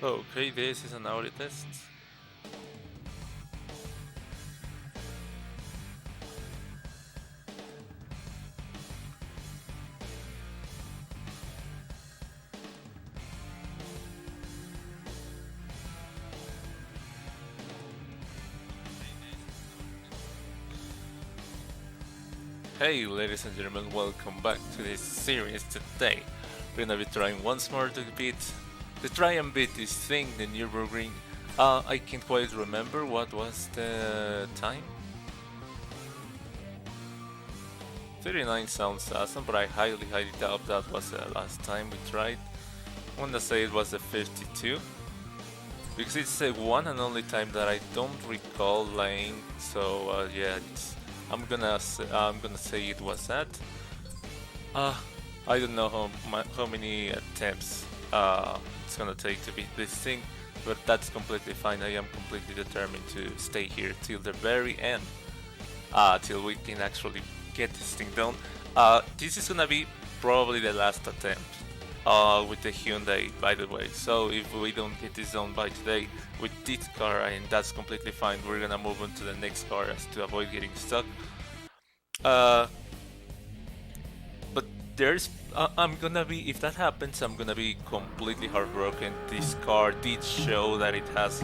Okay, this is an audio test. Hey ladies and gentlemen, welcome back to this series. Today we're gonna be trying once more to try and beat this thing, the Nürburgring. I can't quite remember what was the time. 39 sounds awesome, but I highly doubt that was the last time we tried. I'm gonna say it was the 52. Because it's the one and only time that I don't recall playing, so yeah, I'm gonna say it was that. I don't know how many attempts it's gonna take to beat this thing, but that's completely fine. I am completely determined to stay here till the very end, till we can actually get this thing done. This is gonna be probably the last attempt with the Hyundai, by the way. So if we don't get this done by today with this car, and that's completely fine, we're gonna move on to the next car as to avoid getting stuck. But I'm gonna be, if that happens, I'm gonna be completely heartbroken. This car did show that it has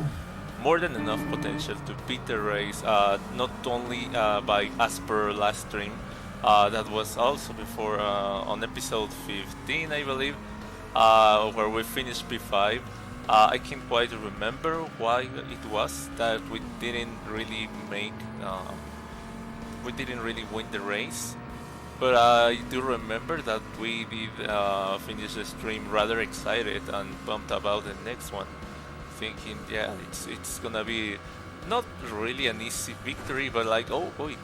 more than enough potential to beat the race, not only by as per last stream, that was also before on episode 15, I believe, where we finished P5. I can't quite remember why it was that we didn't really win the race, but I do remember that we did finish the stream rather excited and pumped about the next one, thinking, yeah, it's gonna be not really an easy victory, but like, oh boy,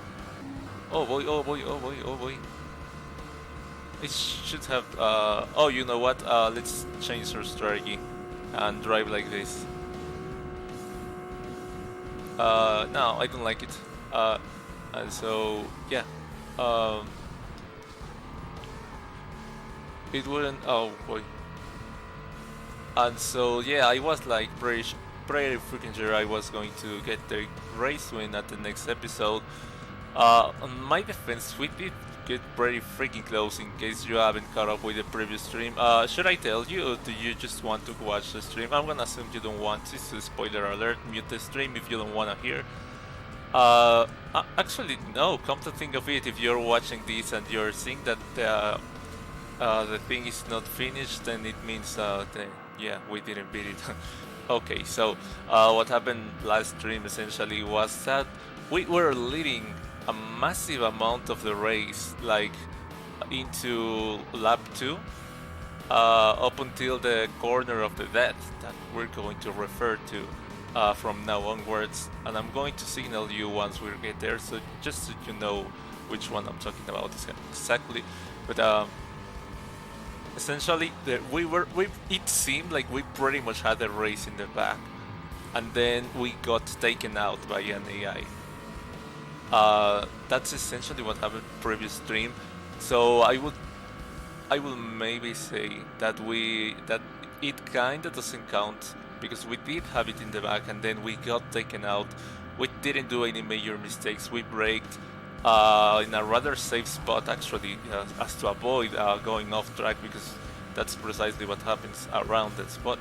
oh boy, oh boy, oh boy, oh boy. It should have. Oh, you know what? Let's change our strategy and drive like this. No, I don't like it. And so yeah, it wouldn't. Oh boy. And so yeah, I was like pretty freaking sure I was going to get the race win at the next episode. On my defense, we did get pretty freaking close. In case you haven't caught up with the previous stream, should I tell you, or do you just want to watch the stream? I'm gonna assume you don't want to, so spoiler alert, mute the stream if you don't wanna hear. Actually, no, come to think of it, if you're watching this and you're seeing that the thing is not finished, then it means yeah, we didn't beat it. Okay, so what happened last stream essentially was that we were leading a massive amount of the race, like into lap 2, up until the corner of the death that we're going to refer to from now onwards, and I'm going to signal you once we get there, so just so you know which one I'm talking about exactly. But essentially, it seemed like we pretty much had the race in the back, and then we got taken out by an AI. That's essentially what happened previous stream. So I will maybe say that it kinda doesn't count, because we did have it in the back and then we got taken out. We didn't do any major mistakes. We braked in a rather safe spot actually, as to avoid going off track, because that's precisely what happens around that spot.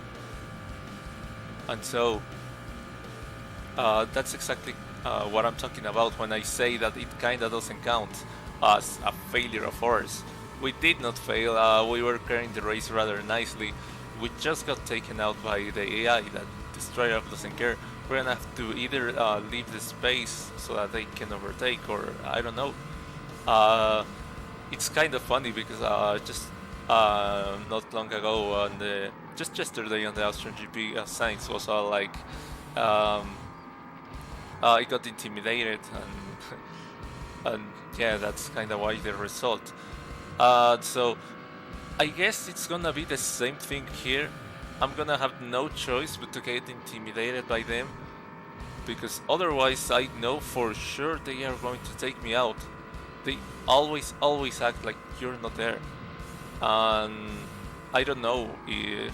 And so that's exactly what I'm talking about when I say that it kinda doesn't count as a failure of ours. We did not fail, we were carrying the race rather nicely. We just got taken out by the AI that Destroyer doesn't care. We're gonna have to either leave the space so that they can overtake, or I don't know. It's kind of funny because just not long ago, just yesterday on the Austrian GP, Sainz was all like, I got intimidated, and yeah, that's kind of why the result. So I guess it's gonna be the same thing here. I'm gonna have no choice but to get intimidated by them, because otherwise I know for sure they are going to take me out. They always act like you're not there, and I don't know if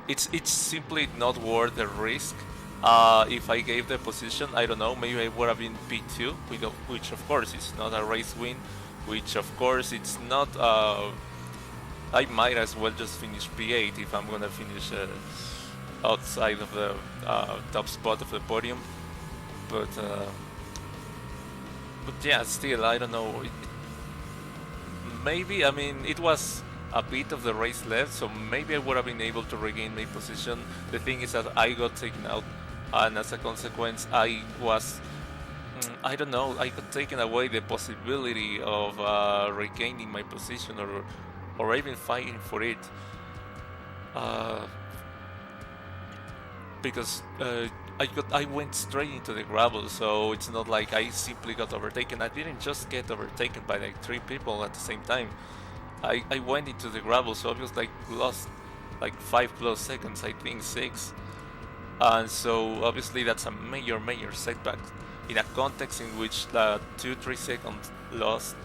it's simply not worth the risk. If I gave the position, I don't know, maybe I would have been P2, which of course is not a race win, which of course it's not. I might as well just finish P8 if I'm gonna finish outside of the top spot of the podium. But yeah, still I don't know. Maybe, I mean, it was a bit of the race left, so maybe I would have been able to regain my position. The thing is that I got taken out, and as a consequence, I was, I don't know, I got taken away the possibility of regaining my position or even fighting for it. Because I went straight into the gravel, so it's not like I simply got overtaken. I didn't just get overtaken by like 3 people at the same time. I went into the gravel, so I was like lost like 5+ seconds, I think 6. And so obviously that's a major setback in a context in which the 2-3 seconds lost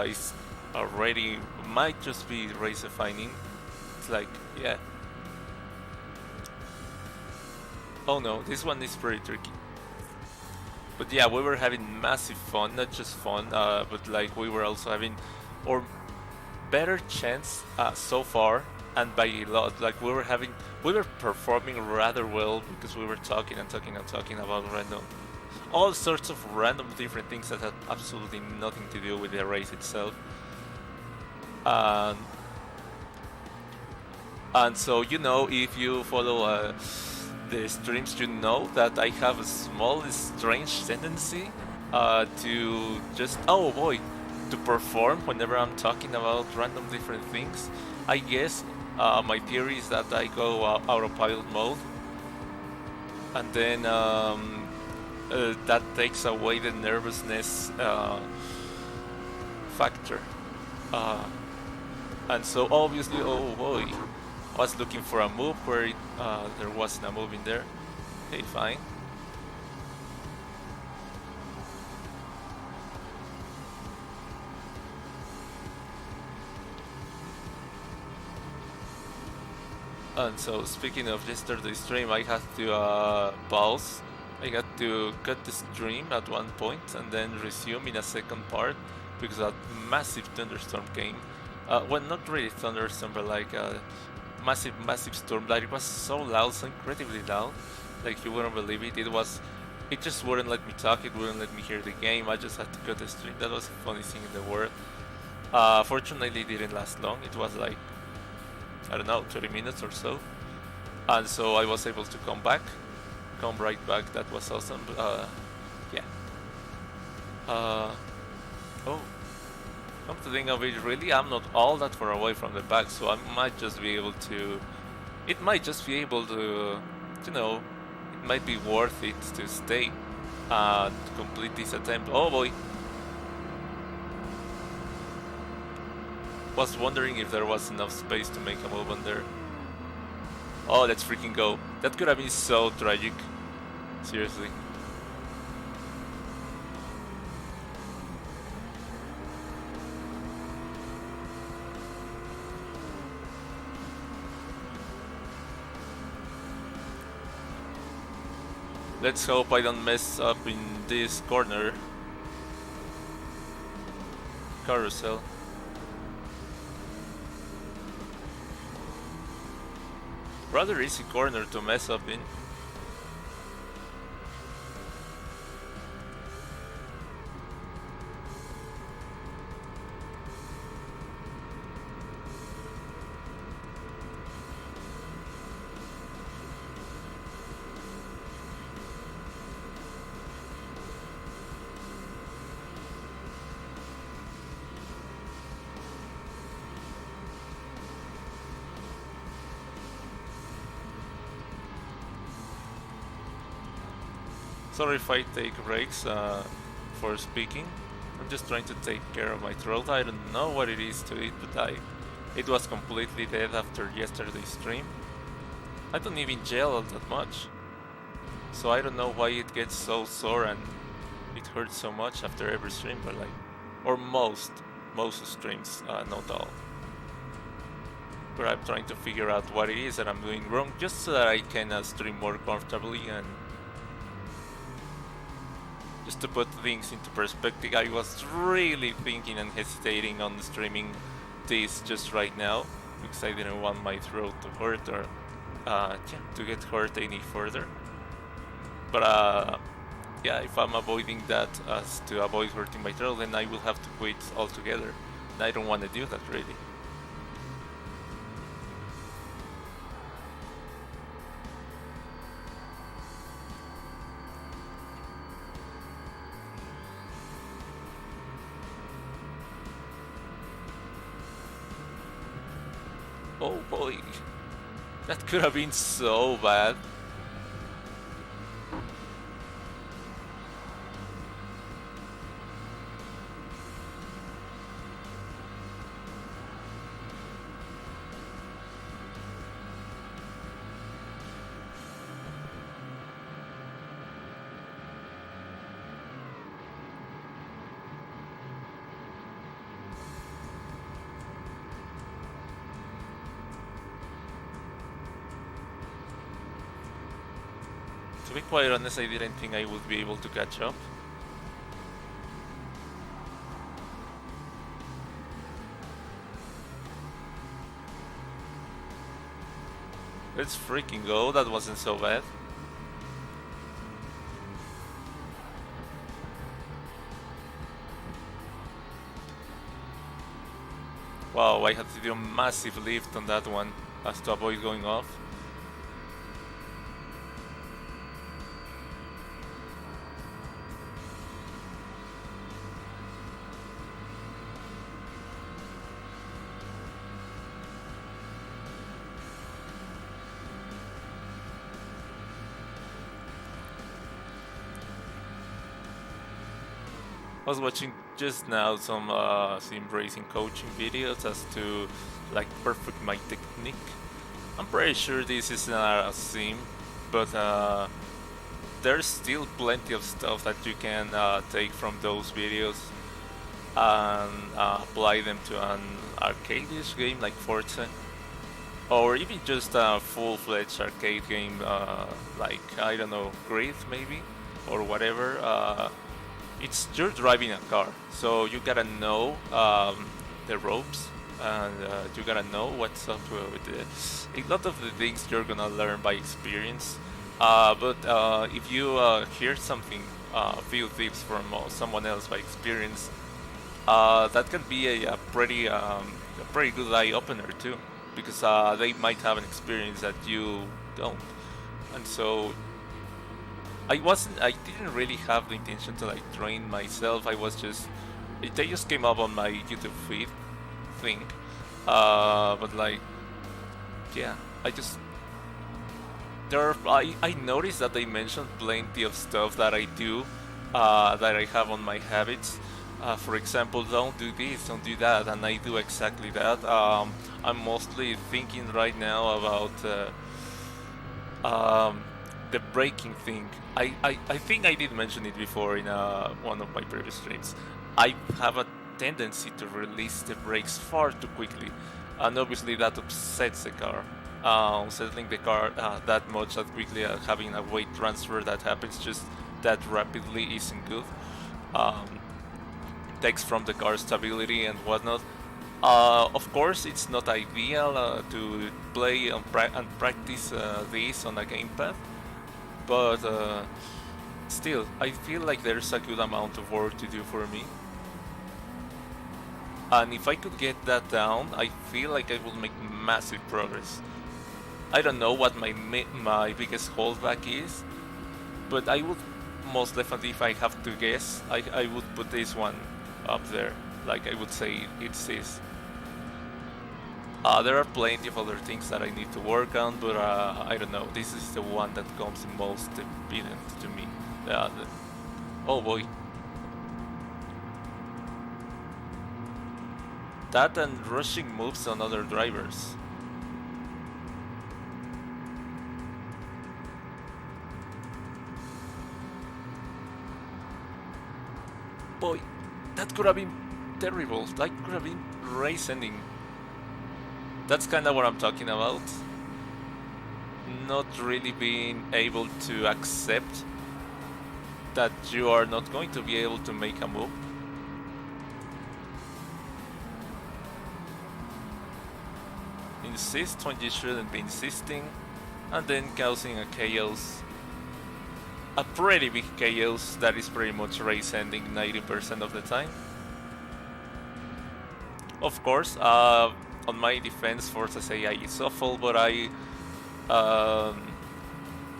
is already might just be race defining. It's like, yeah. Oh no, this one is pretty tricky. But yeah, we were having massive fun, not just fun, but like we were also having or better chance so far, and by a lot. Like we were performing rather well because we were talking about all sorts of random different things that had absolutely nothing to do with the race itself. And so, you know, if you follow the streams, you know that I have a small strange tendency to just, oh boy, to perform whenever I'm talking about random different things. I guess my theory is that I go autopilot mode, and then that takes away the nervousness factor. And so obviously, oh boy, I was looking for a move where there wasn't a move in there. Okay, fine. And so, speaking of yesterday's stream, I had to pause. I had to cut the stream at one point and then resume in a second part because a massive thunderstorm came. Well, not really thunderstorm, but like a massive storm. Like it was so loud, so incredibly loud. Like you wouldn't believe it. It just wouldn't let me talk. It wouldn't let me hear the game. I just had to cut the stream. That was the funniest thing in the world. Fortunately, it didn't last long. It was like, I don't know, 30 minutes or so. And so I was able to come right back. That was awesome. Yeah. Oh, come to think of it, really, I'm not all that far away from the back, so I might just be able to. It might just be able to, you know, it might be worth it to stay and complete this attempt. Oh boy. Was wondering if there was enough space to make a move on there. Oh, let's freaking go. That could have been so tragic. Seriously. Let's hope I don't mess up in this corner. Carousel. Rather easy corner to mess up in. Sorry if I take breaks for speaking. I'm just trying to take care of my throat. I don't know what it is to it, but it was completely dead after yesterday's stream. I don't even gel that much, so I don't know why it gets so sore and it hurts so much after every stream, but like, or most streams, not all. but I'm trying to figure out what it is that I'm doing wrong, just so that I can stream more comfortably. And just to put things into perspective, I was really thinking and hesitating on streaming this just right now because I didn't want my throat to hurt or to get hurt any further. But yeah, if I'm avoiding that as to avoid hurting my throat, then I will have to quit altogether. And I don't want to do that really. Oh boy, that could have been so bad. To be quite honest, I didn't think I would be able to catch up. Let's freaking go, that wasn't so bad. Wow, I had to do a massive lift on that one as to avoid going off. I was watching just now some sim racing coaching videos as to like perfect my technique. I'm pretty sure this is not a sim, but there's still plenty of stuff that you can take from those videos and apply them to an arcade-ish game like Forza, or even just a full-fledged arcade game like, I don't know, Grid maybe, or whatever. It's you're driving a car, so you gotta know the ropes, and you gotta know what's up with it. A lot of the things you're gonna learn by experience. But if you hear something, few tips from someone else by experience, that can be a pretty good eye opener too, because they might have an experience that you don't, and so I didn't really have the intention to like train myself. They just came up on my YouTube feed thing. But like, yeah, I noticed that they mentioned plenty of stuff that I do, that I have on my habits. For example, don't do this, don't do that, and I do exactly that. I'm mostly thinking right now about the braking thing. I think I did mention it before in one of my previous streams. I have a tendency to release the brakes far too quickly, and obviously that upsets the car. Settling the car that much that quickly, having a weight transfer that happens just that rapidly isn't good. Takes from the car stability and whatnot. Of course, it's not ideal to play and practice this on a gamepad, but still, I feel like there's a good amount of work to do for me. And if I could get that down, I feel like I will make massive progress. I don't know what my biggest holdback is, but I would most definitely, if I have to guess, I would put this one up there. Like, I would say it's this. There are plenty of other things that I need to work on, but I don't know. This is the one that comes most evident to me. Oh boy. That and rushing moves on other drivers. Boy, that could have been terrible. That could have been race ending. That's kind of what I'm talking about. Not really being able to accept that you are not going to be able to make a move. Insist when you shouldn't be insisting, and then causing a chaos. A pretty big chaos that is pretty much race ending 90% of the time. Of course, on my defense, Forza AI is awful, but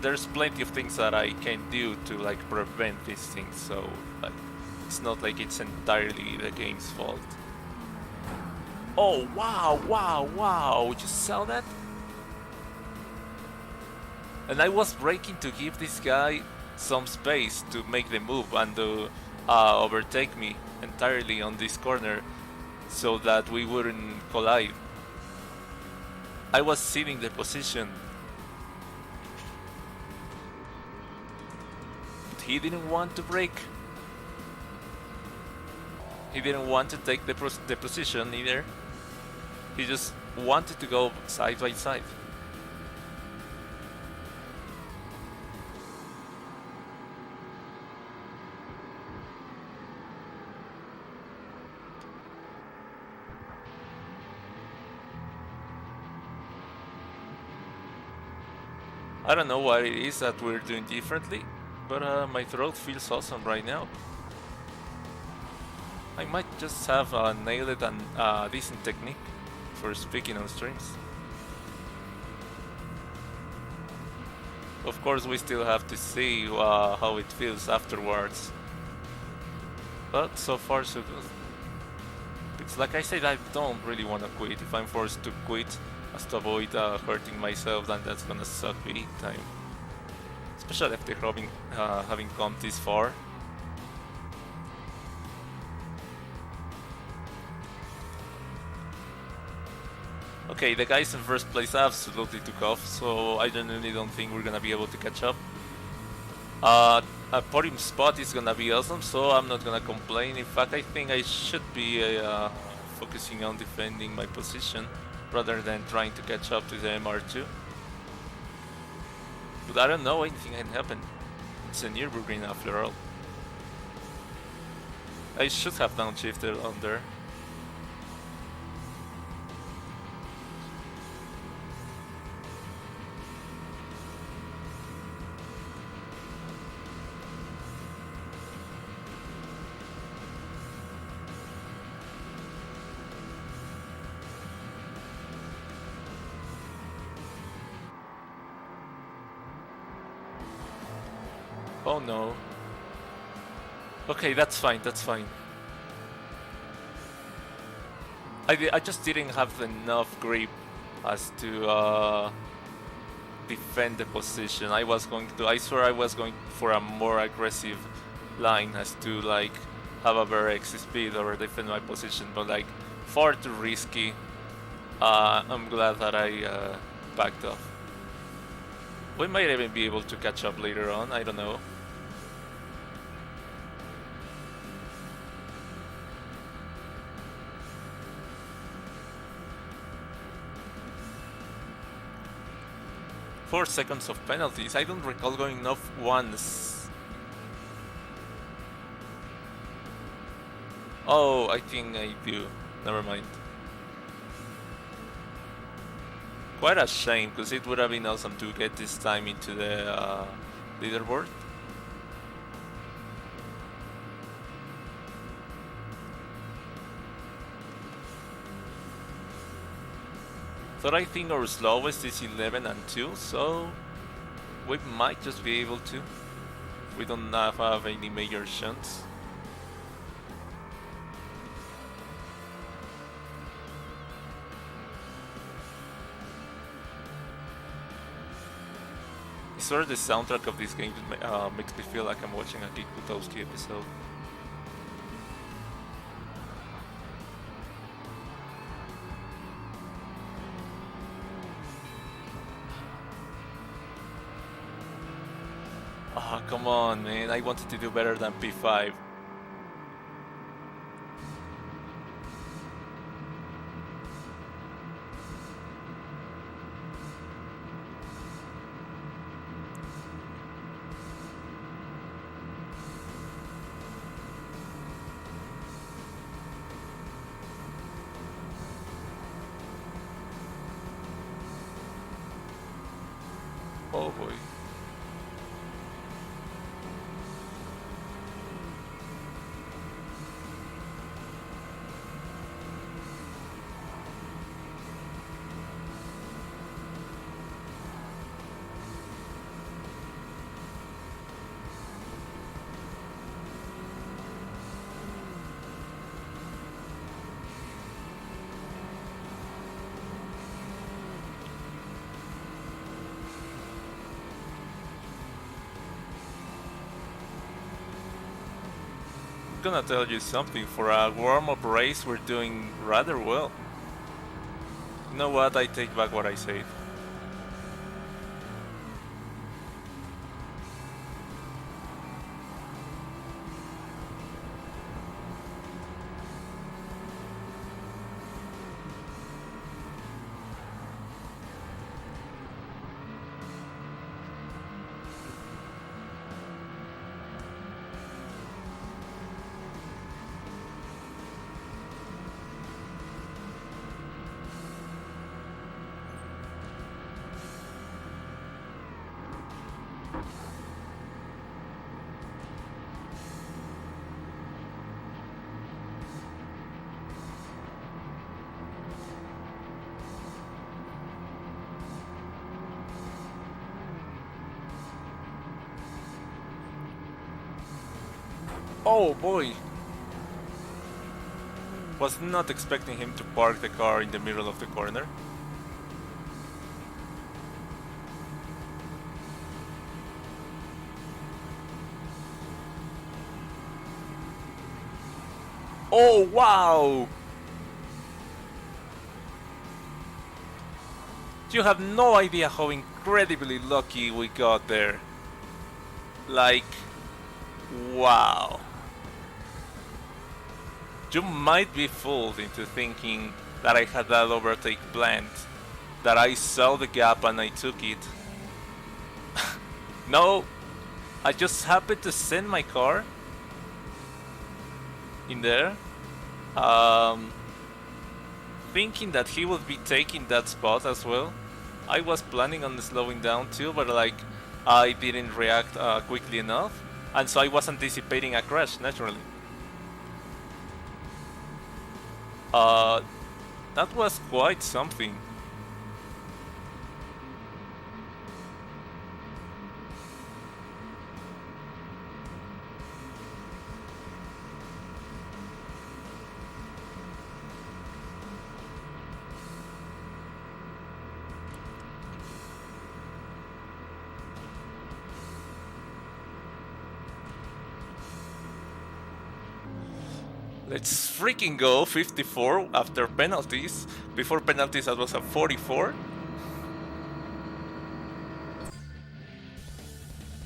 there's plenty of things that I can do to like prevent these things, so like it's not like it's entirely the game's fault. Oh wow, you saw that? And I was braking to give this guy some space to make the move and to overtake me entirely on this corner so that we wouldn't collide. I was ceding the position. But he didn't want to brake. He didn't want to take the position either. He just wanted to go side by side. I don't know what it is that we're doing differently, but my throat feels awesome right now. I might just have nailed a decent technique for speaking on streams. Of course, we still have to see how it feels afterwards. But so far, so good. It's like I said, I don't really want to quit. If I'm forced to quit as to avoid hurting myself, then that's gonna suck big time. Especially after having come this far. Okay, the guys in first place absolutely took off, so I genuinely don't think we're gonna be able to catch up. A podium spot is gonna be awesome, so I'm not gonna complain. In fact, I think I should be focusing on defending my position rather than trying to catch up to the MR2. But I don't know, anything can happen. It's a Nürburgring after all. I should have downshifted on there. Oh no. Okay, that's fine, that's fine. I just didn't have enough grip as to defend the position. I swear I was going for a more aggressive line as to like have a better exit speed or defend my position, but like far too risky. I'm glad that I backed off. We might even be able to catch up later on, I don't know. Four seconds of penalties. I don't recall going off once. Oh, I think I do. Never mind. Quite a shame, because it would have been awesome to get this time into the leaderboard. But I think our slowest is 11 and 2, so we might just be able to. We don't have any major shunts. I swear the soundtrack of this game makes me feel like I'm watching a Kick Buttowski episode. Oh, come on, man. I wanted to do better than P5. Oh boy. Gonna tell you something. For a warm-up race, we're doing rather well. You know what? I take back what I said. Oh boy! Was not expecting him to park the car in the middle of the corner. Oh wow! You have no idea how incredibly lucky we got there. Like, wow. You might be fooled into thinking that I had that overtake planned, that I saw the gap and I took it. No, I just happened to send my car in there, thinking that he would be taking that spot as well. I was planning on slowing down too, but like I didn't react quickly enough, and so I was anticipating a crash naturally. That was quite something. Let's freaking go. 54 after penalties. Before penalties that was a 44.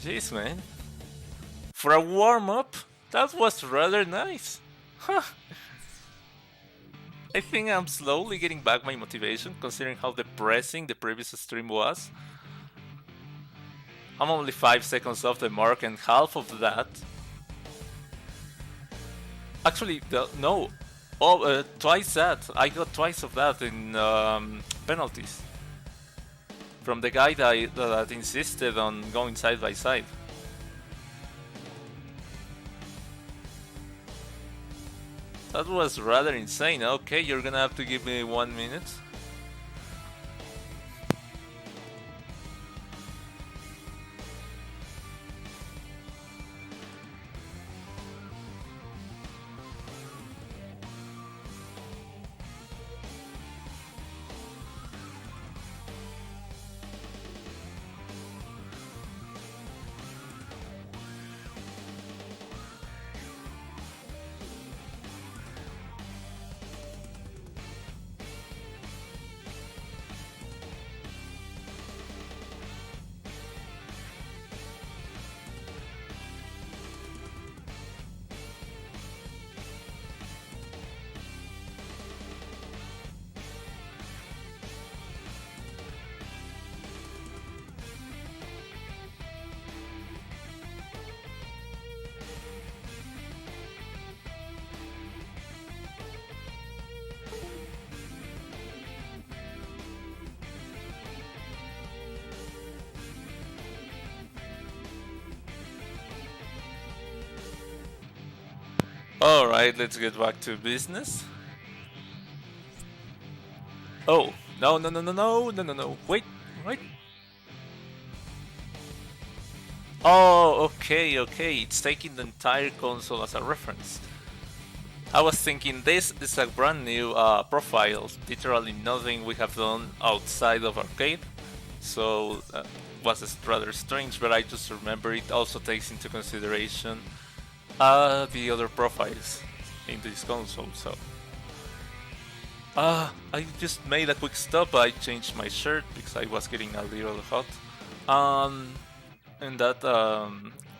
Jeez, man. For a warm-up, that was rather nice. Huh. I think I'm slowly getting back my motivation, considering how depressing the previous stream was. I'm only 5 seconds off the mark, and half of that... Actually, no. Oh, twice that. I got twice of that in penalties. From the guy that insisted on going side by side. That was rather insane. Okay, you're gonna have to give me 1 minute. Alright, let's get back to business. Oh, no, no, no, no, no, no, no, no. Wait, wait. Oh, okay, okay. It's taking the entire console as a reference. I was thinking this is a brand new profile. Literally nothing we have done outside of arcade. So was rather strange, but I just remember it also takes into consideration the other profiles in this console. So I just made a quick stop. I changed my shirt because I was getting a little hot. In that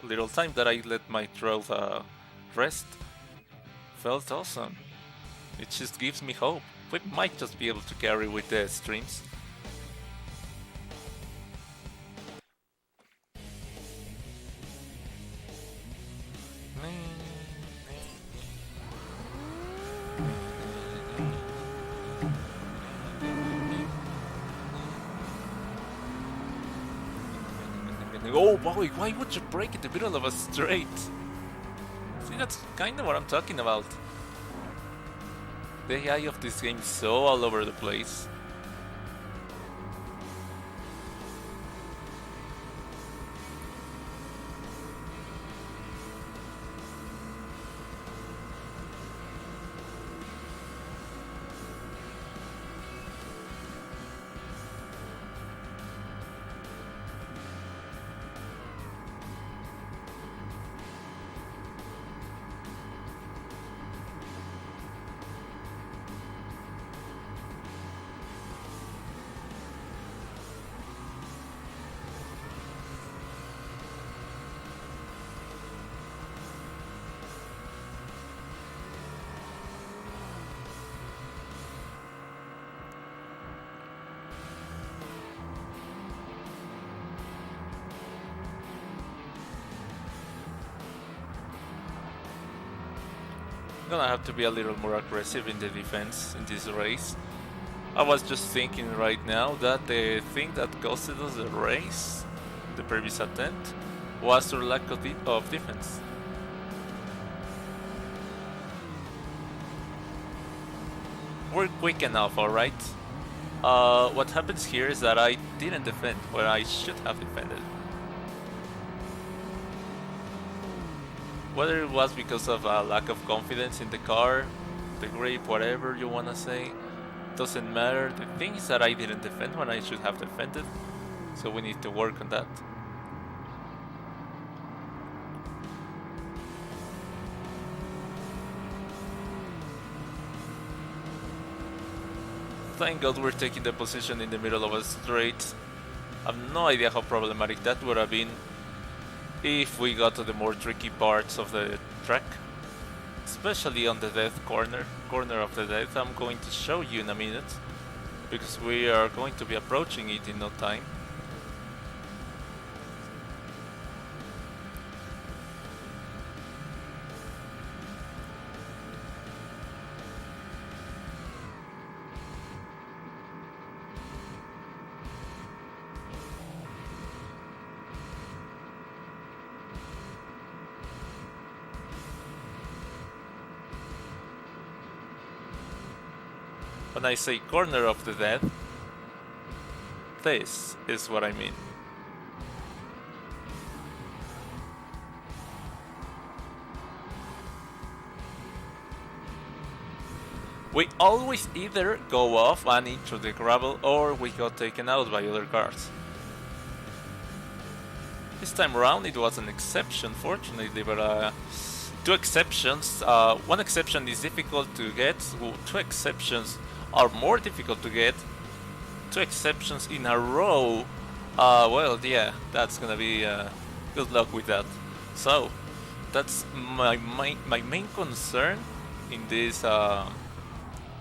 little time that I let my throat rest, felt awesome. It just gives me hope. We might just be able to carry with the streams. Oh boy, why would you break in the middle of a straight? See, that's kind of what I'm talking about. The AI of this game is so all over the place. I'm gonna have to be a little more aggressive in the defense in this race. I was just thinking right now that the thing that costed us the race, the previous attempt, was our lack of defense. We're quick enough, alright? What happens here is that I didn't defend where I should have defended. Whether it was because of a lack of confidence in the car, the grip, whatever you wanna say, doesn't matter. The thing is that I didn't defend when I should have defended, so we need to work on that. Thank God we're taking the position in the middle of a straight. I have no idea how problematic that would have been if we got to the more tricky parts of the track, especially on the death corner of the death. I'm going to show you in a minute, because we are going to be approaching it in no time. When I say corner of the death, this is what I mean. We always either go off and into the gravel, or we got taken out by other cars. This time around it was an exception, fortunately, but two exceptions. One exception is difficult to get, two exceptions are more difficult to get. Two exceptions in a row, well, yeah, that's gonna be good luck with that. So that's my main concern in this. Oh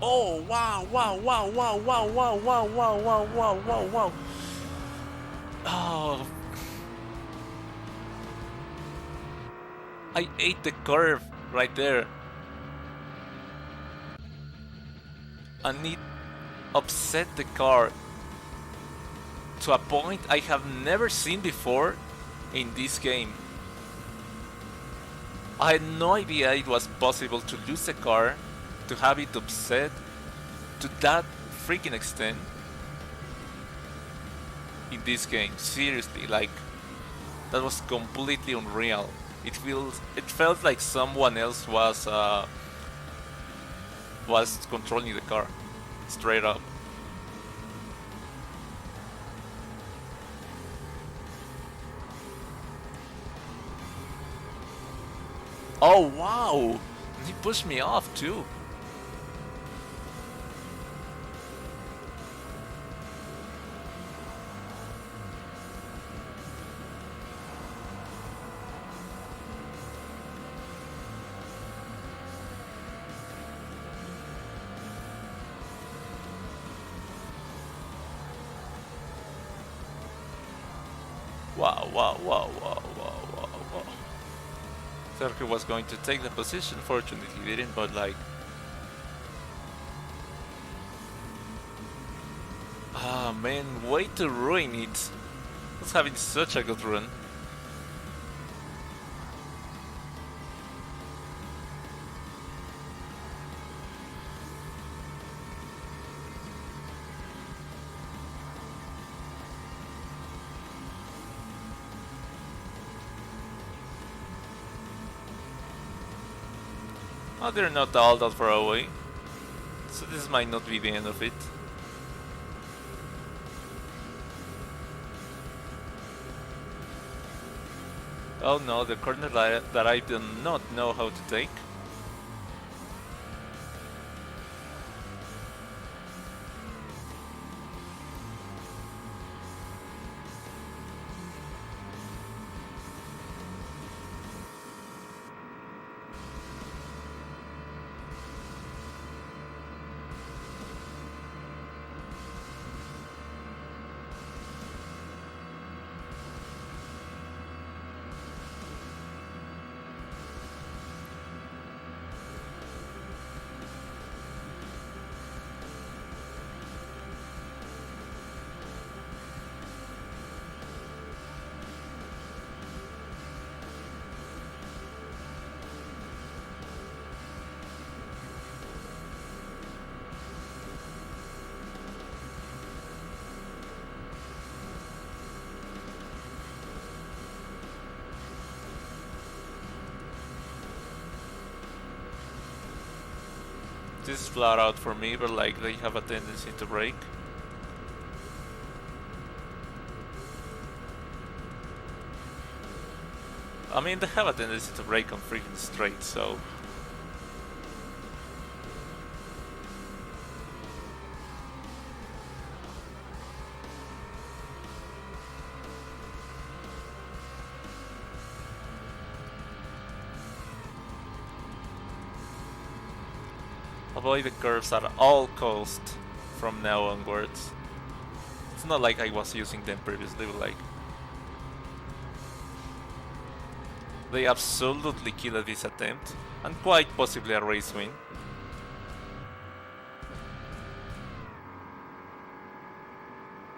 wow wow wow wow wow wow wow wow wow wow wow wow. Oh, I ate the curve right there. And it upset the car to a point I have never seen before in this game. I had no idea it was possible to lose a car, to have it upset to that freaking extent in this game. Seriously, like that was completely unreal. It felt like someone else was controlling the car, straight up. Oh wow! He pushed me off too. Wow, wow, wow, wow, wow, wow, wow. Sergio was going to take the position, fortunately he didn't, but like... Ah man, way to ruin it. I was having such a good run. Oh, they're not all that far away, so this might not be the end of it. Oh no, the corner that I do not know how to take. This is flat out for me, but like they have a tendency to break. I mean, they have a tendency to break on freaking straight, so... Avoid the curves at all costs from now onwards. It's not like I was using them previously, but like... They absolutely killed this attempt, and quite possibly a race win.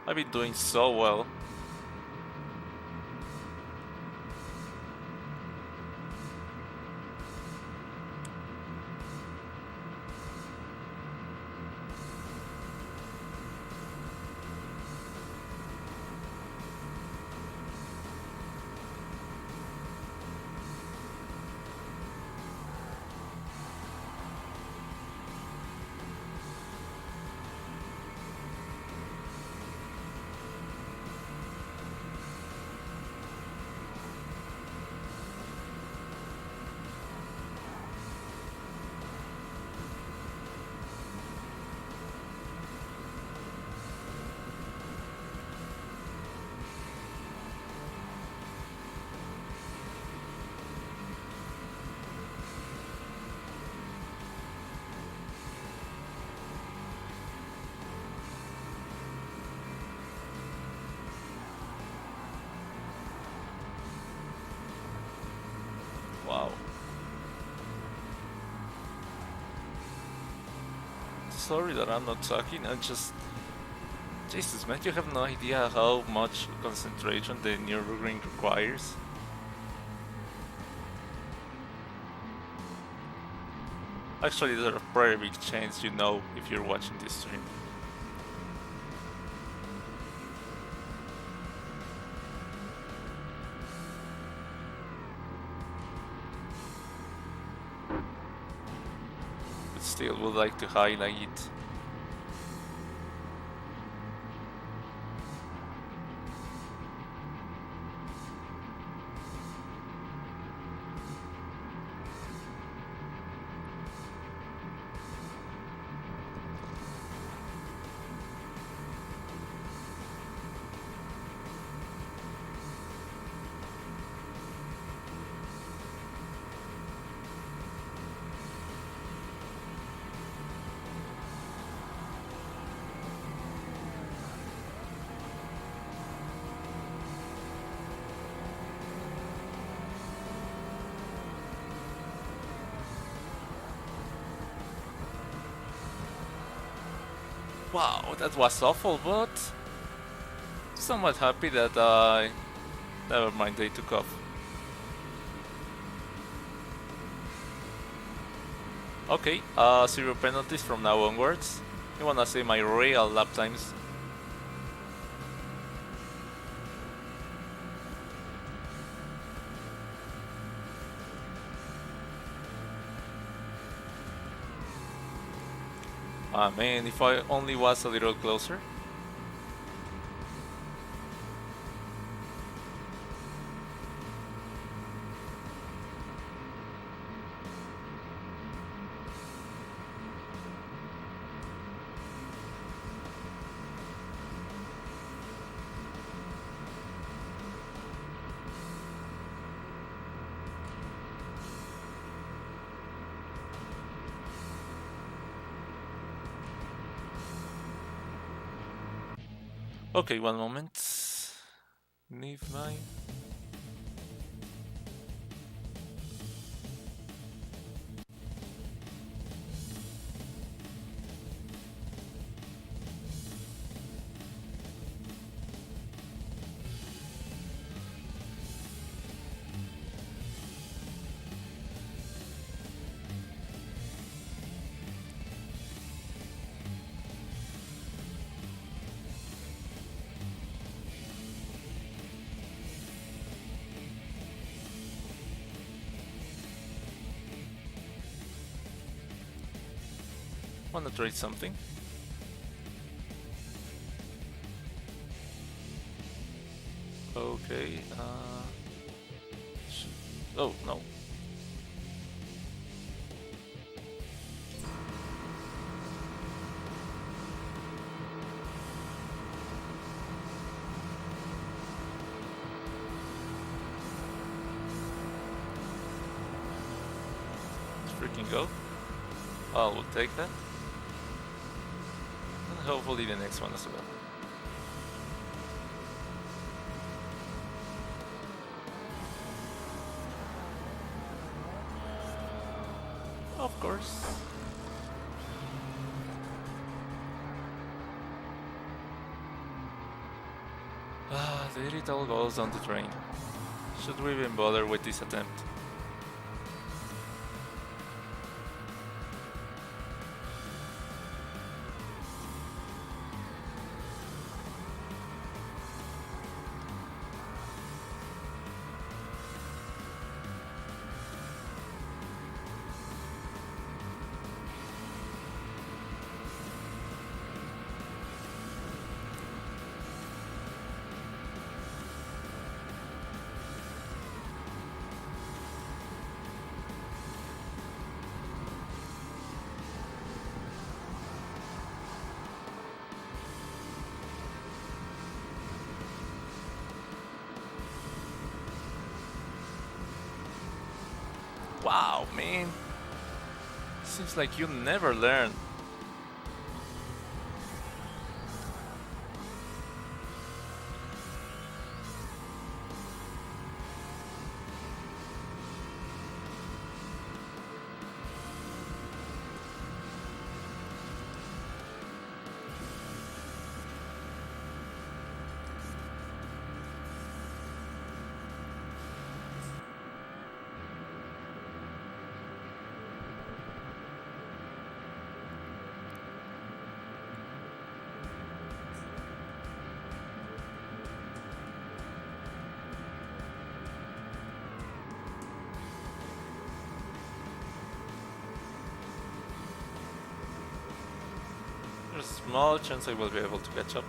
I've been doing so well. Wow. Sorry that I'm not talking, I'm just... Jesus man, you have no idea how much concentration the Nürburgring requires. Actually, there's a very big chance you know if you're watching this stream. But still would like to highlight it. Wow, that was awful, but somewhat happy that never mind, they took off. Okay, 0 penalties from now onwards. You wanna see my real lap times? Ah man, if I only was a little closer. Okay, one moment. Leave my... Wanna trade something? Okay, oh, no. Let's freaking go. Oh, we'll take that. And hopefully the next one as well. Of course. There it all goes on the train. Should we even bother with this attempt? Wow, man. Seems like you never learn. small chance I will be able to catch up.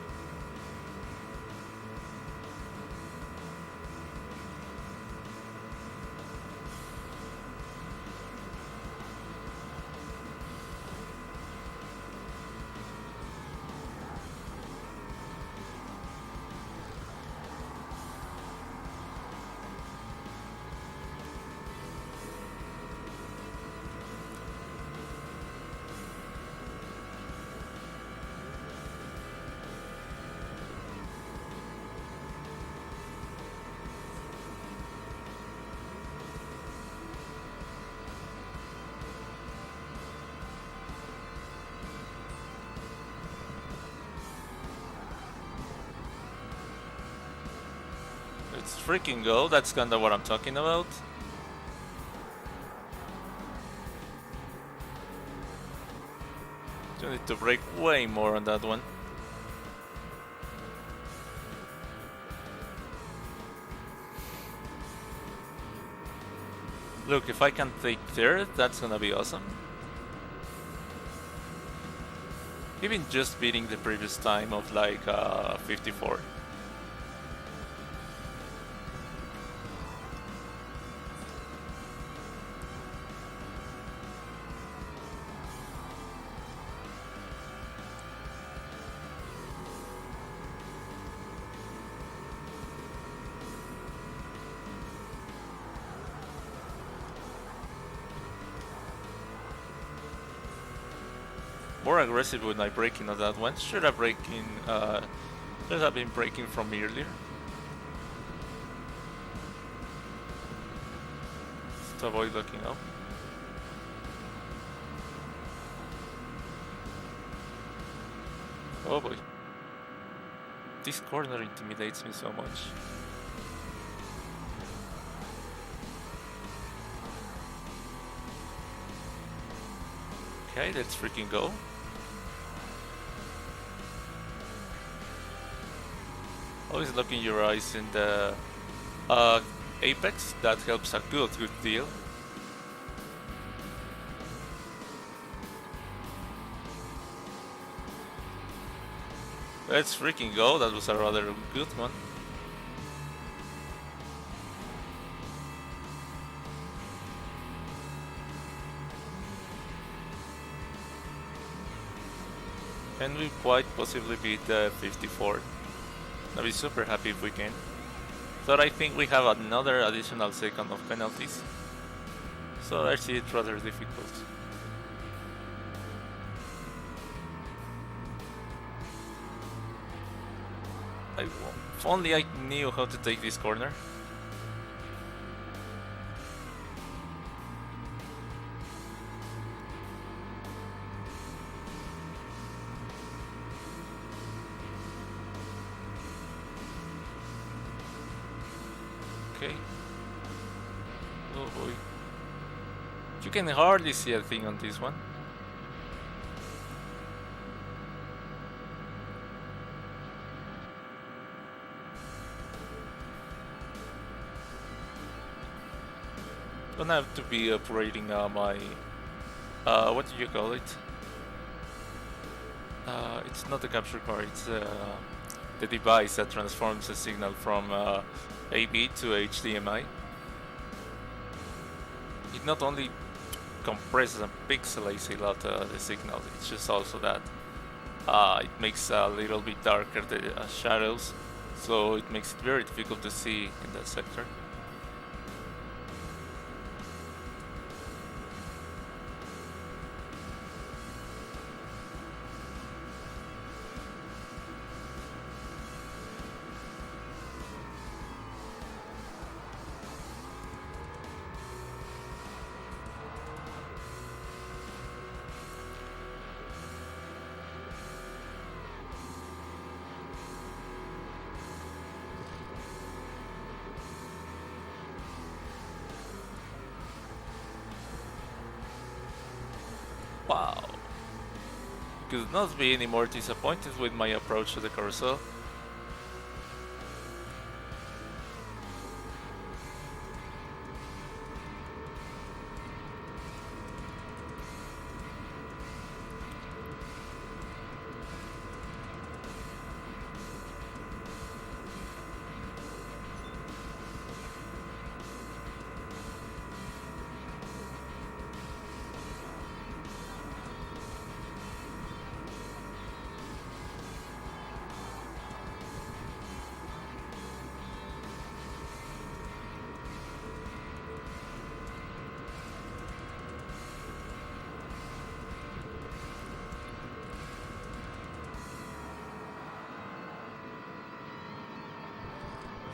Let's freaking go, that's kinda what I'm talking about. You need to brake way more on that one. Look, if I can take third, that's gonna be awesome. Even just beating the previous time of like 54. More aggressive with my braking on that one. Should have been braking from earlier. Just to avoid locking up. Oh boy. This corner intimidates me so much. Okay, let's freaking go. Always locking your eyes in the apex, that helps a good deal. Let's freaking go, that was a rather good one. Can we quite possibly beat the 54? I'll be super happy if we can. But I think we have another additional second of penalties. So I see it rather difficult. If only I knew how to take this corner. Okay. Oh boy. You can hardly see a thing on this one. Gonna have to be upgrading my what do you call it? It's not a capture card, it's the device that transforms the signal from AB to HDMI. It not only compresses and pixelates a lot the signal, it's just also that it makes a little bit darker the shadows, so it makes it very difficult to see in that sector. Wow. Could not be any more disappointed with my approach to the carousel.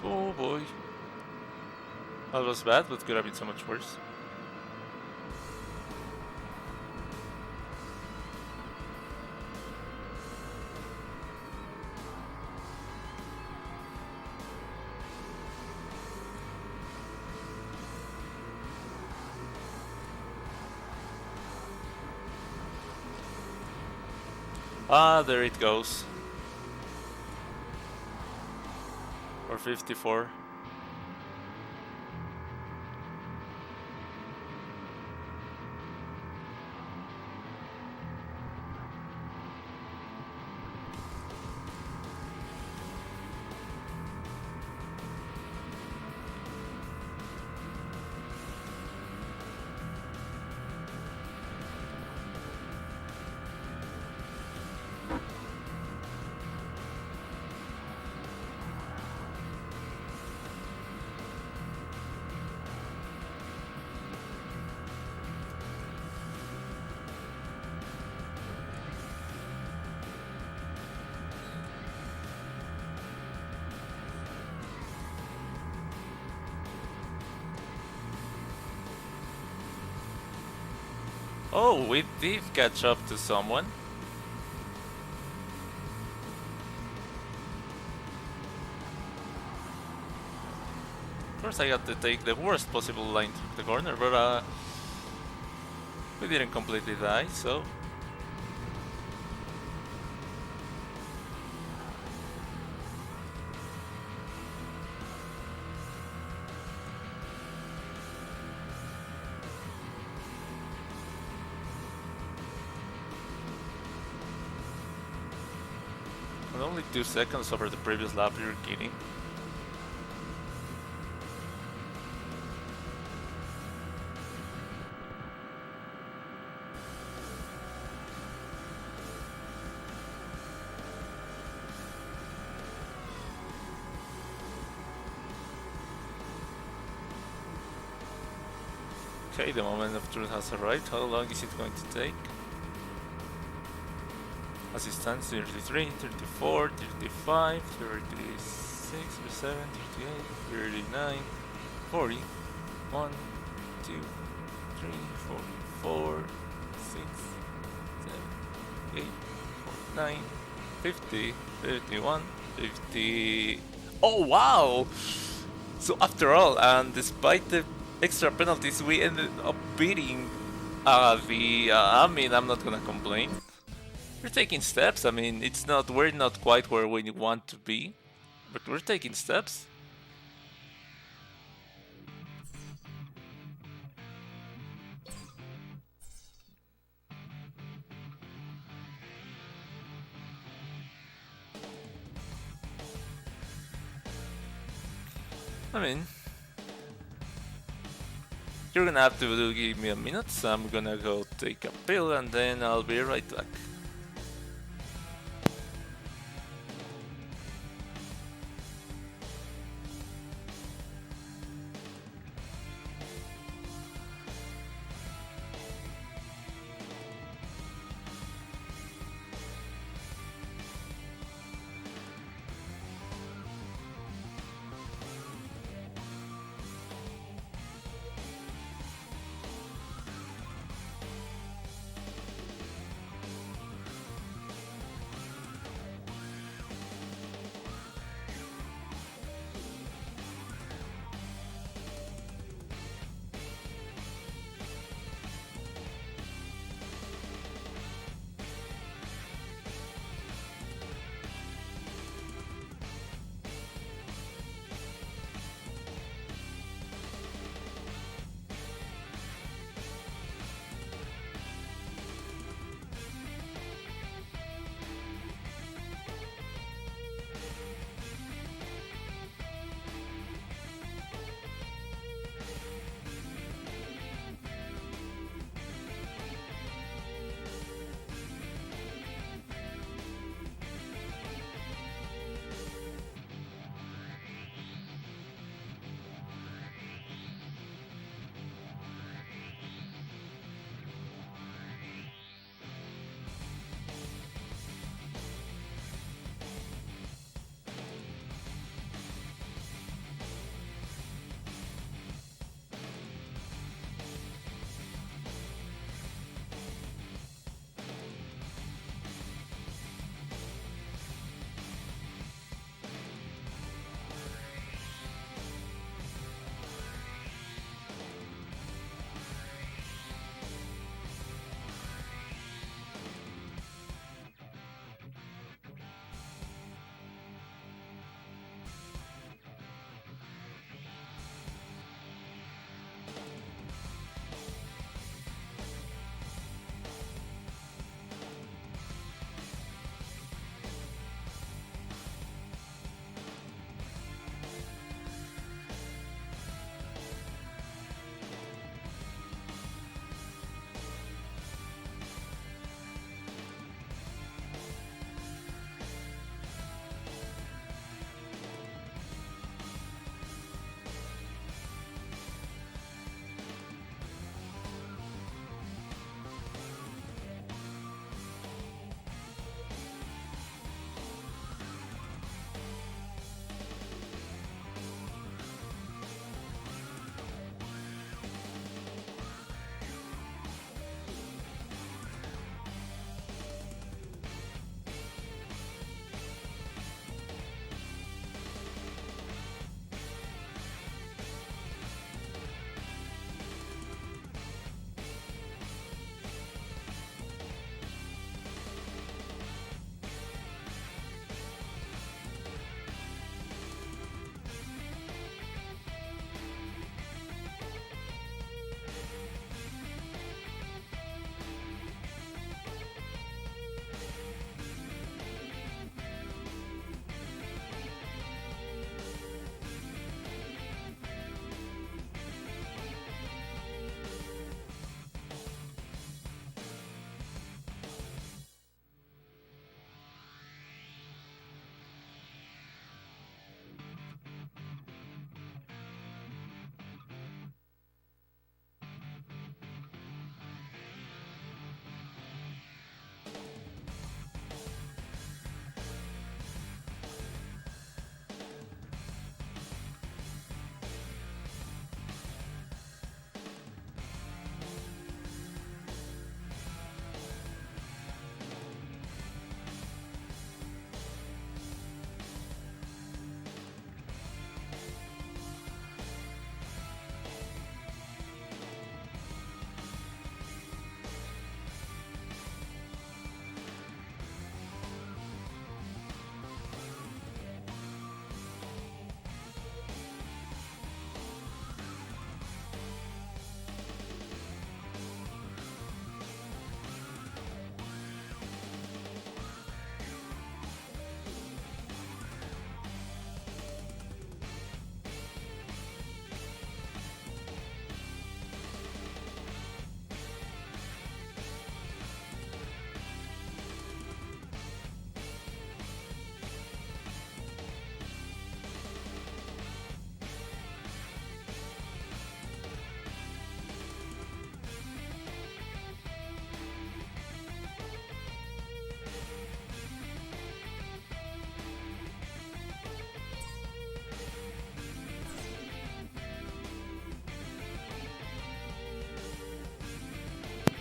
Oh boy. That was bad, but could have been so much worse. Ah, there it goes. Or 54. Oh, we did catch up to someone. Of course, I got to take the worst possible line to the corner, but we didn't completely die, so. And only 2 seconds over the previous lap, you're kidding. Okay, the moment of truth has arrived. How long is it going to take? As it stands, 33, 34, 35, 36, 37, 38, 39, 40, 1, 2, 3, 4, 4, 6, 7, 8, 9, 50, 51, 50. Oh wow! So after all, and despite the extra penalties, we ended up beating I mean, I'm not gonna complain. We're taking steps. I mean, we're not quite where we want to be, but we're taking steps. I mean, you're gonna have to give me a minute, so I'm gonna go take a pill and then I'll be right back.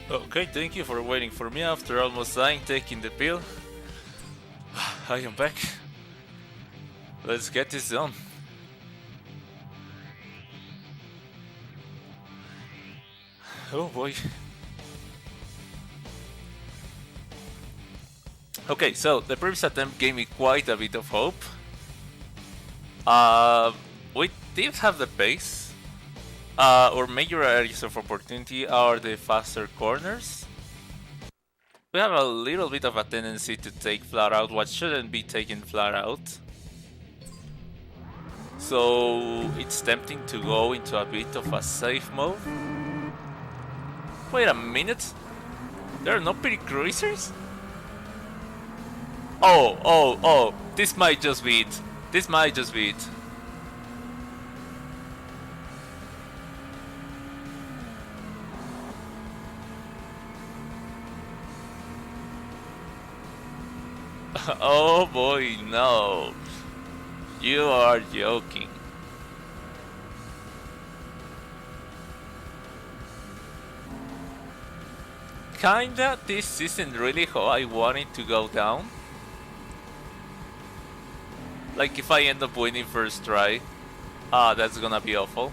Okay, thank you for waiting for me after almost dying taking the pill. I am back. Let's get this done. Oh boy. Okay, so the previous attempt gave me quite a bit of hope. We did have the pace. Our major areas of opportunity are the faster corners. We have a little bit of a tendency to take flat out what shouldn't be taken flat out. So it's tempting to go into a bit of a safe mode. Wait a minute. There are no pity cruisers? Oh. This might just be it. This might just be it. Oh boy, no. You are joking. Kinda, this isn't really how I want it to go down. Like if I end up winning first try, that's gonna be awful.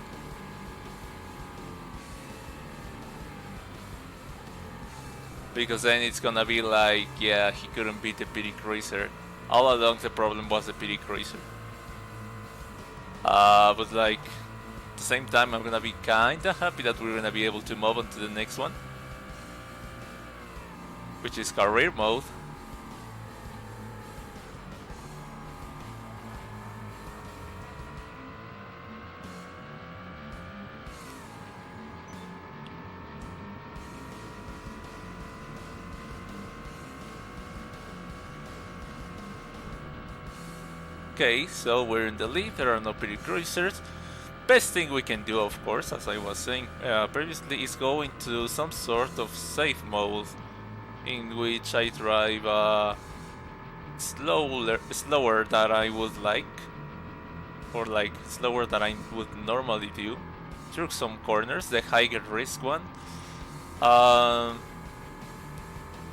Because then it's gonna be like, yeah, he couldn't beat the pity cruiser. All along the problem was the pity cruiser. But like, at the same time I'm gonna be kinda happy that we're gonna be able to move on to the next one. Which is career mode. Okay, so we're in the lead, there are no pity cruisers. Best thing we can do, of course, as I was saying previously, is go into some sort of safe mode in which I drive slower than I would like, or like slower than I would normally do, through some corners, the higher risk one.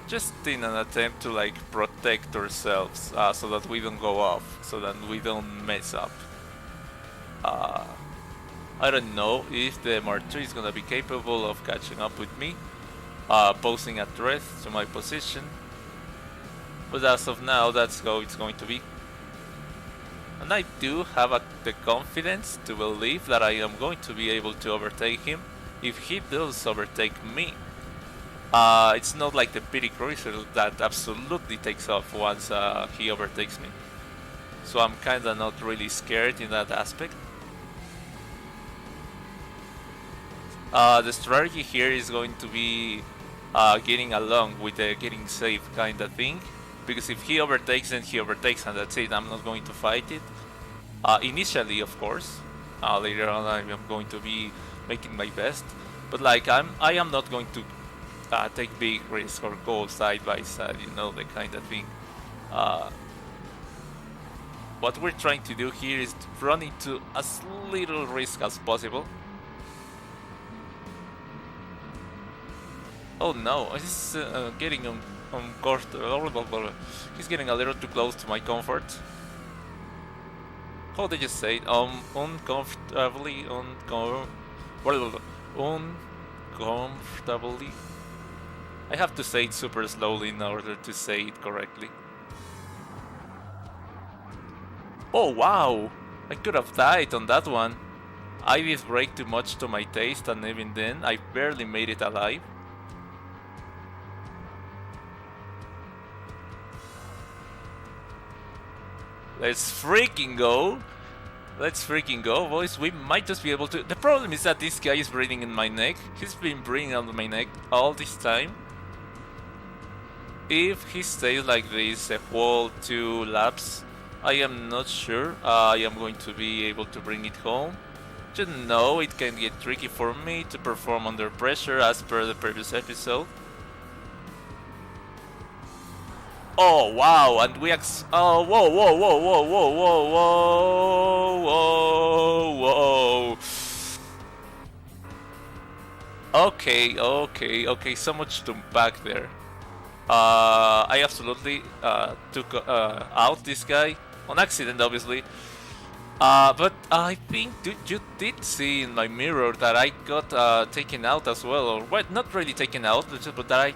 Just in an attempt to like protect ourselves so that we don't go off, so that we don't mess up. I don't know if the Martyr is gonna be capable of catching up with me, posing a threat to my position, but as of now that's how it's going to be. And I do have the confidence to believe that I am going to be able to overtake him if he does overtake me. It's not like the pity cruiser that absolutely takes off once he overtakes me. So I'm kinda not really scared in that aspect. The strategy here is going to be getting along with the getting safe kinda thing. Because if he overtakes, then he overtakes and that's it. I'm not going to fight it. Initially, of course. Later on I am going to be making my best. But like I am not going to take big risks or go side by side, you know, the kind of thing. What we're trying to do here is to run into as little risk as possible. Oh no, he's getting uncomfortable. He's getting a little too close to my comfort. How did you say it? Uncomfortably, uncomfortably. I have to say it super slowly in order to say it correctly. Oh wow! I could have died on that one. I did brake too much to my taste and even then I barely made it alive. Let's freaking go! Let's freaking go, boys. We might just be able to... The problem is that this guy is breathing in my neck. He's been breathing on my neck all this time. If he stays like this a whole 2 laps, I am not sure I am going to be able to bring it home. Just know it can get tricky for me to perform under pressure as per the previous episode. Oh wow, and we oh whoa. Okay, okay, okay. So much to unpack there. I absolutely took out this guy on accident, obviously. But I think you did see in my mirror that I got taken out as well, or what? Not really taken out, but that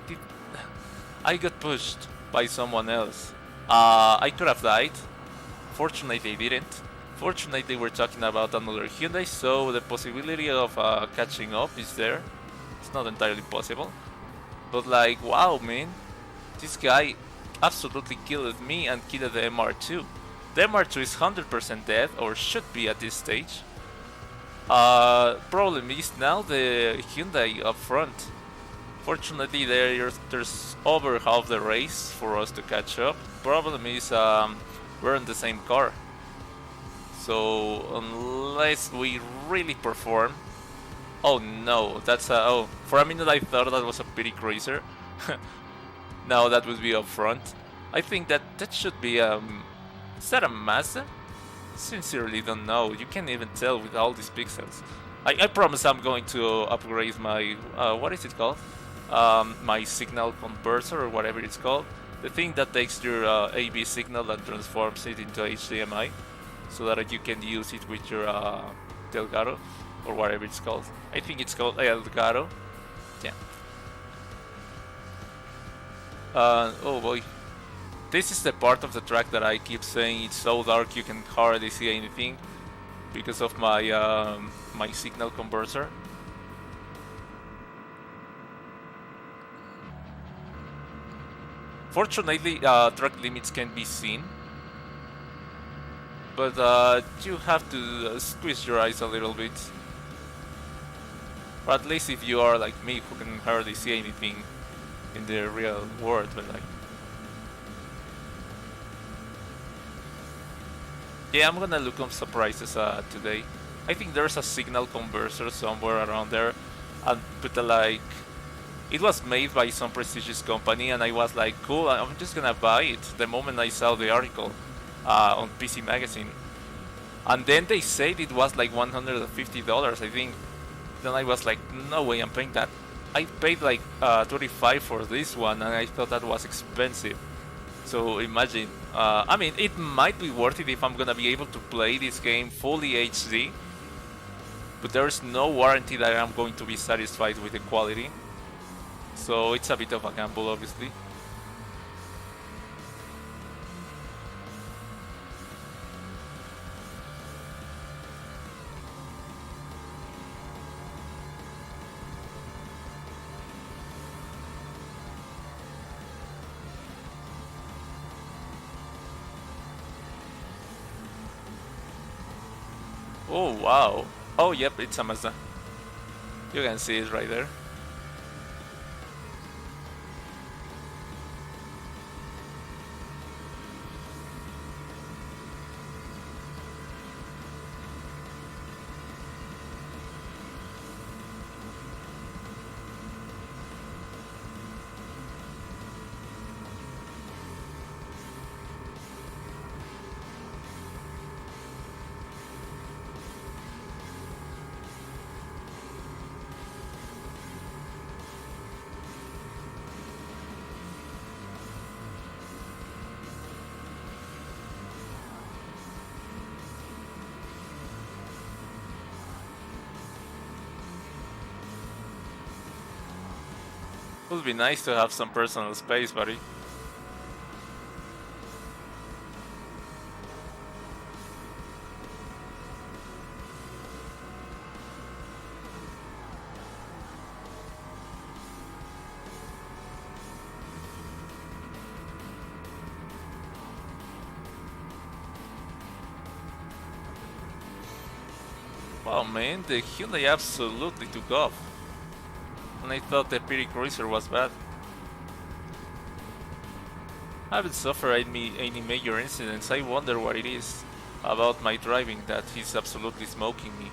I got pushed by someone else. I could have died. Fortunately, I didn't. Fortunately, we're talking about another Hyundai, so the possibility of catching up is there. It's not entirely possible. But like, wow, man, this guy absolutely killed me and killed the MR2. The MR2 is 100% dead, or should be at this stage. Problem is now the Hyundai up front. Fortunately, there's over half the race for us to catch up. Problem is, we're in the same car. So unless we really perform, oh no, that's oh. For a minute I thought that was a pity cruiser. No, that would be up front. I think that should be is that a Mazda? Sincerely don't know. You can't even tell with all these pixels. I promise I'm going to upgrade my what is it called? My signal converter or whatever it's called. The thing that takes your AV signal and transforms it into HDMI, so that you can use it with your Delgado or whatever it's called. I think it's called Elgato. Yeah. Oh boy. This is the part of the track that I keep saying it's so dark you can hardly see anything because of my my signal converter. Fortunately, track limits can be seen, but you have to squeeze your eyes a little bit. Or at least if you are like me, who can hardly see anything in the real world, but like. Yeah, I'm gonna look up some prices today. I think there's a signal converter somewhere around there, and put a like. It was made by some prestigious company, and I was like, cool, I'm just gonna buy it the moment I saw the article on PC Magazine. And then they said it was like $150, I think. Then I was like, no way, I'm paying that. I paid like 25 for this one, and I thought that was expensive. So imagine, I mean, it might be worth it if I'm gonna be able to play this game fully HD, but there's no warranty that I'm going to be satisfied with the quality. So it's a bit of a gamble, obviously. Oh wow. Oh yep, it's a Mazda. You can see it right there. It would be nice to have some personal space, buddy. Wow, man, the Hyundai absolutely took off. And I thought the Pity Cruiser was bad. I haven't suffered any major incidents. I wonder what it is about my driving that he's absolutely smoking me.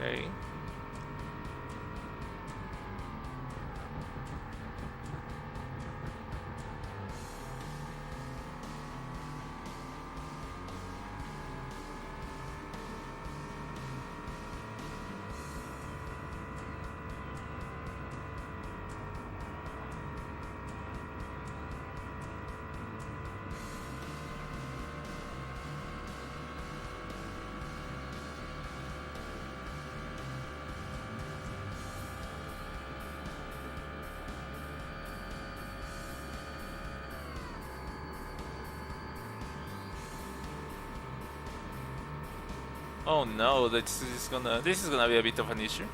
Okay. Oh no, this is gonna be a bit of an issue.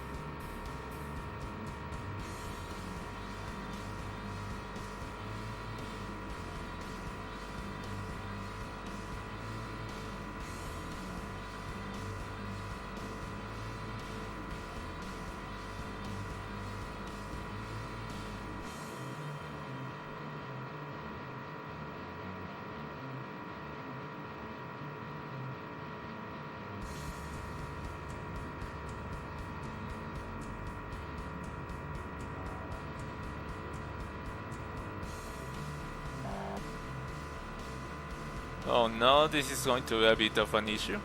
Oh no, this is going to be a bit of an issue.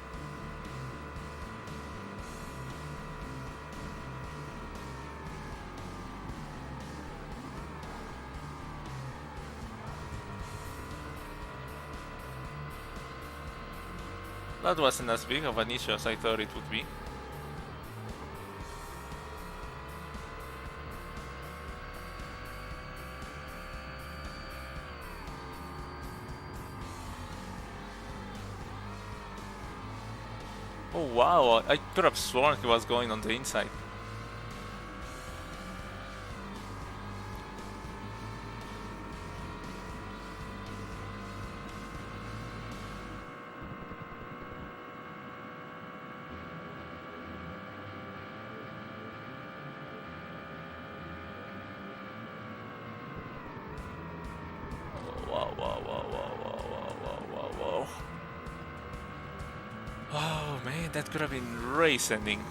That wasn't as big of an issue as I thought it would be. Oh wow, I could have sworn he was going on the inside. Wow, wow, wow, wow, wow, wow, wow, wow, wow. Oh man, that could have been race ending.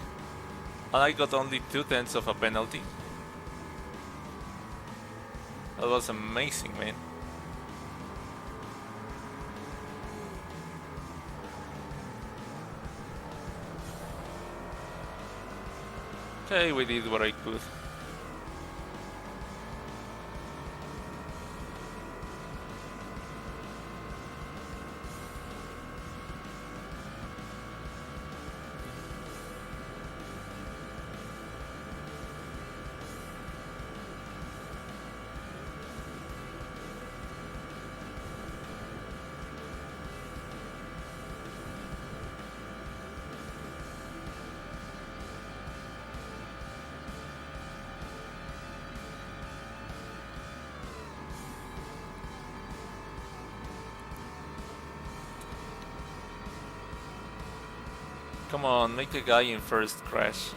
And I got only 2/10 of a penalty. That was amazing, man. Okay, we did what I could. Come on, make the guy in first crash.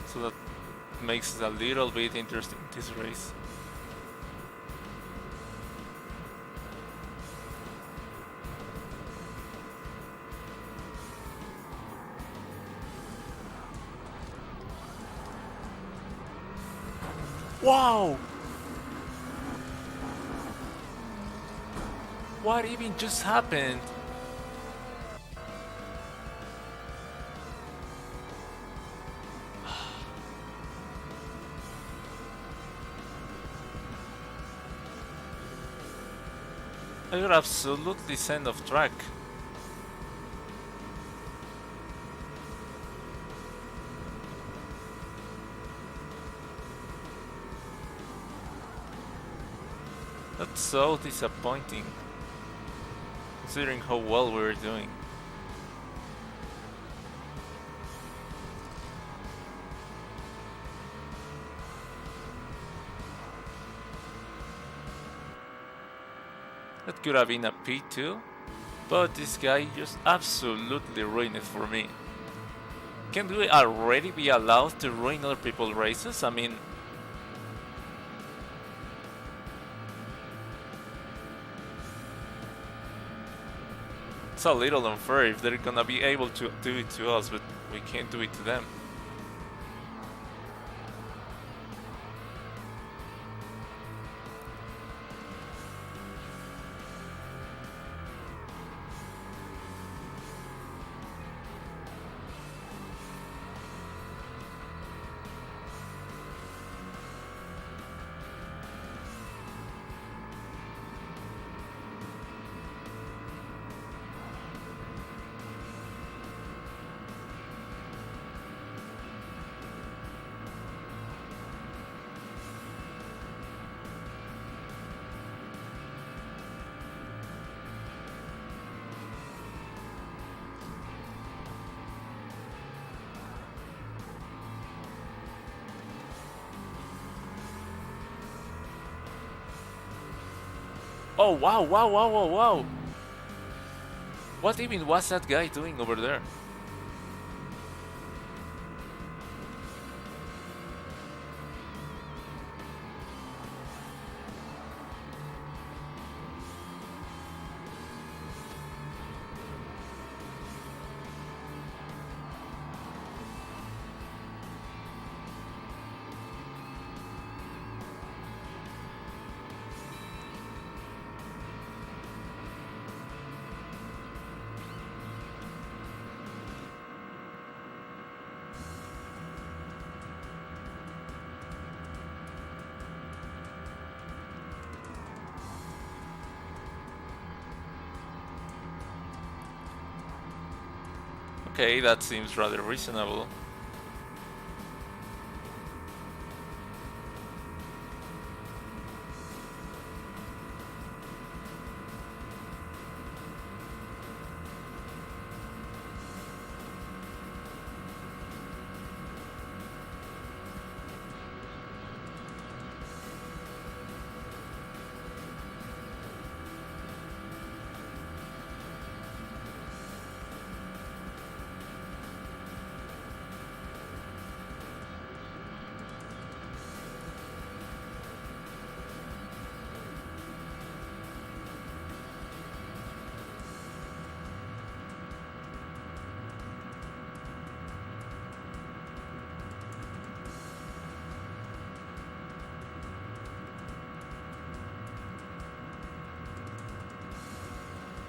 So that makes it a little bit interesting, this race. Wow! What even just happened? I got absolutely sent off track. That's so disappointing, considering how well we were doing. That could have been a P2, but this guy just absolutely ruined it for me. Can we already be allowed to ruin other people's races? I mean, it's a little unfair if they're gonna be able to do it to us, but we can't do it to them. Oh, wow, wow, wow, wow, wow. What even was that guy doing over there? Okay, that seems rather reasonable.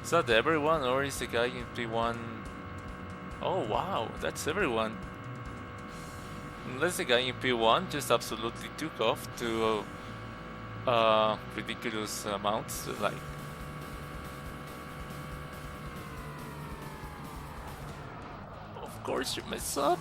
Is that everyone, or is the guy in P1? Oh wow, that's everyone. Unless the guy in P1 just absolutely took off to ridiculous amounts, like. Of course you mess up.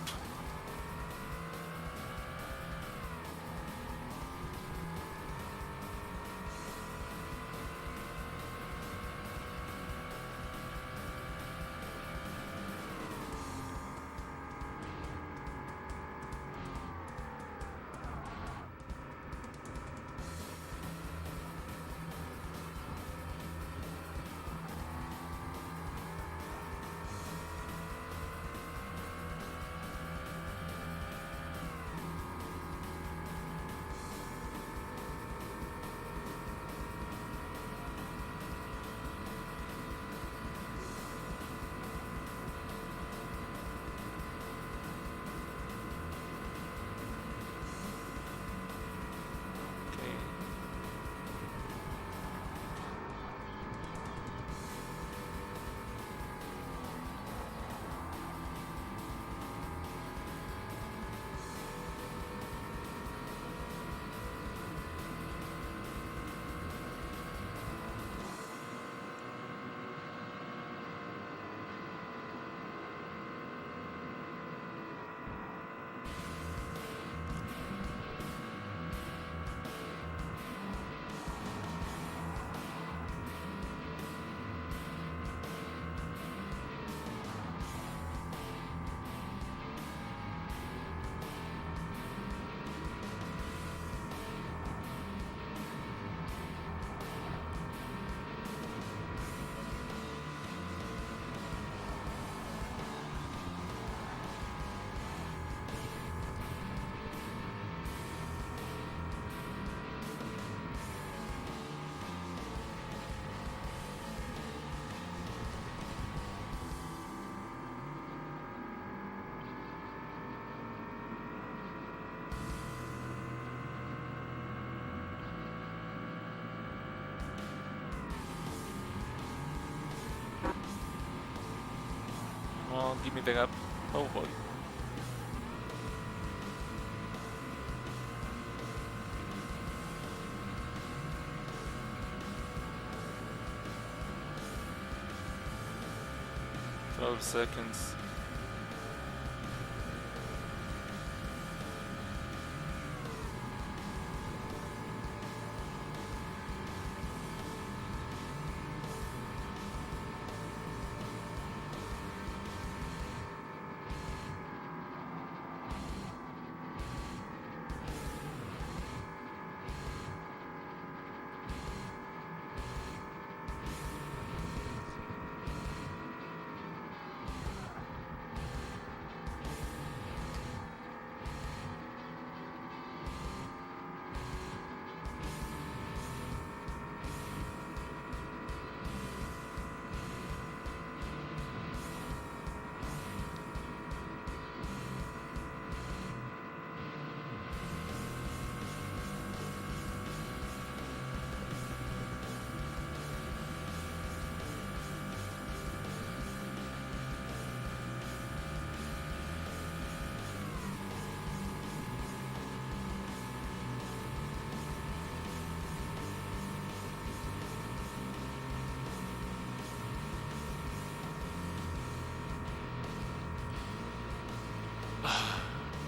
Okay. Oh, give me the gap. Oh boy. Twelve seconds.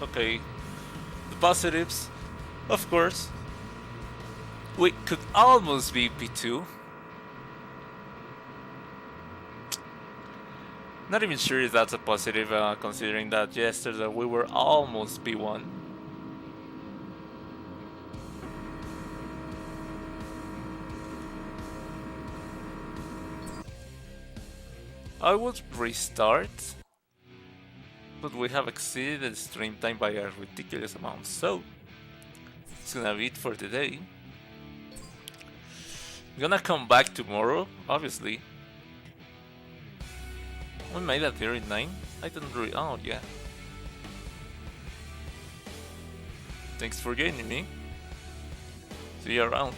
Okay, the positives, of course. We could almost be P2. Not even sure if that's a positive, considering that yesterday we were almost P1. I would restart, but we have exceeded the stream time by a ridiculous amount, so it's gonna be it for today. I'm gonna come back tomorrow, obviously. We made that 39. I didn't really. Oh, yeah. Thanks for joining me. See you around.